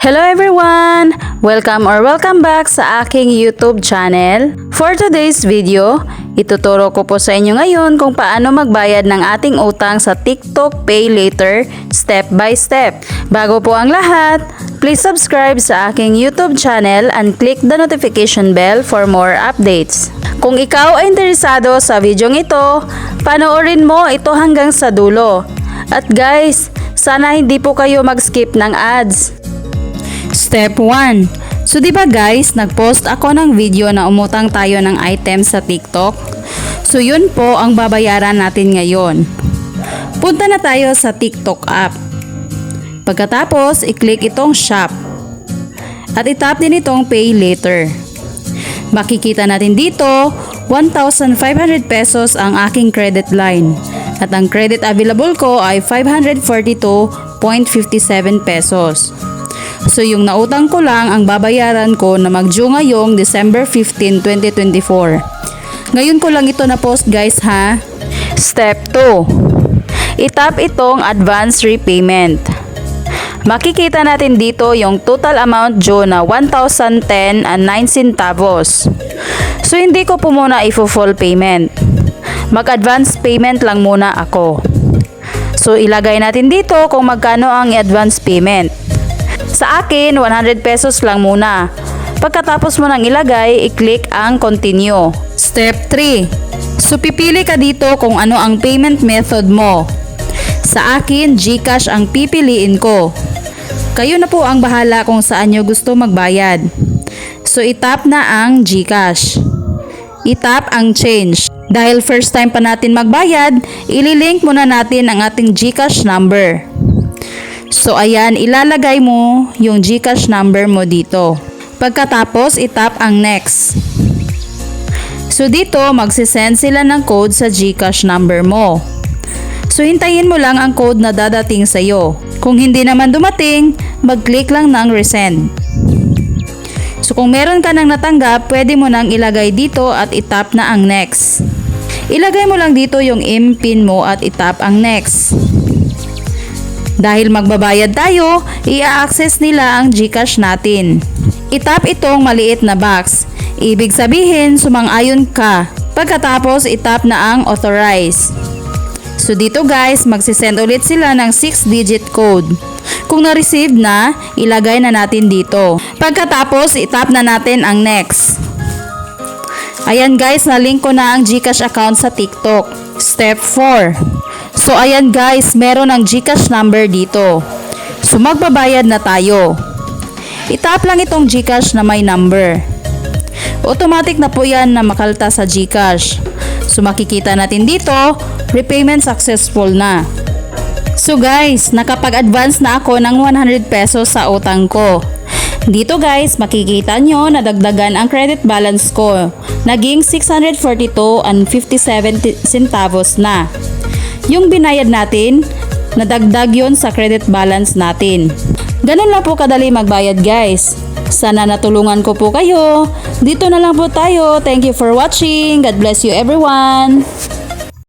Hello everyone! Welcome back sa aking YouTube channel. For today's video, ituturo ko po sa inyo ngayon kung paano magbayad ng ating utang sa TikTok Pay Later step by step. Bago po ang lahat, please subscribe sa aking YouTube channel and click the notification bell for more updates. Kung ikaw ay interesado sa video ito, panoorin mo ito hanggang sa dulo. At guys, sana hindi po kayo mag-skip ng ads. Step 1. So diba guys, nag-post ako ng video na umutang tayo ng items sa TikTok? So yun po ang babayaran natin ngayon. Punta na tayo sa TikTok app. Pagkatapos, i-click itong shop. At itap din itong pay later. Makikita natin dito, 1,500 pesos ang aking credit line. At ang credit available ko ay 542.57 pesos. So yung nautang ko lang ang babayaran ko na mag-due ngayong December 15, 2024. Ngayon ko lang ito na-post guys ha. Step 2. Itap itong advance repayment. Makikita natin dito yung total amount due na 1,010 and 9 centavos. So hindi ko po muna i-full payment. Mag-advance payment lang muna ako. So ilagay natin dito kung magkano ang advance payment. Sa akin, 100 pesos lang muna. Pagkatapos mo nang ilagay, i-click ang continue. Step 3. So pipili ka dito kung ano ang payment method mo. Sa akin, GCash ang pipiliin ko. Kayo na po ang bahala kung saan nyo gusto magbayad. So itap na ang GCash. Itap ang change. Dahil first time pa natin magbayad, ililink muna natin ang ating GCash number. So ayan, ilalagay mo yung GCash number mo dito. Pagkatapos, itap ang next. So dito, magsisend sila ng code sa GCash number mo. So hintayin mo lang ang code na dadating sa'yo. Kung hindi naman dumating, mag-click lang ng resend. So kung meron ka nang natanggap, pwede mo nang ilagay dito at itap na ang next. Ilagay mo lang dito yung MPIN mo at itap ang next. Dahil magbabayad tayo, i-access nila ang GCash natin. Itap itong maliit na box. Ibig sabihin, sumang-ayon ka. Pagkatapos, itap na ang authorize. So dito guys, magsisend ulit sila ng 6-digit code. Kung na-receive na, ilagay na natin dito. Pagkatapos, itap na natin ang next. Ayan guys, na-link ko na ang GCash account sa TikTok. Step 4. So ayan guys, meron ng GCash number dito. So magbabayad na tayo. Itap lang itong GCash na may number. Automatic na po yan na makalta sa GCash. So makikita natin dito, repayment successful na. So guys, nakapag-advance na ako ng 100 pesos sa utang ko. Dito guys, makikita nyo na dagdagan ang credit balance ko. Naging 642 and 57 centavos na. Yung binayad natin, nadagdag yon sa credit balance natin. Ganun lang po kadali magbayad guys. Sana natulungan ko po kayo. Dito na lang po tayo. Thank you for watching. God bless you everyone.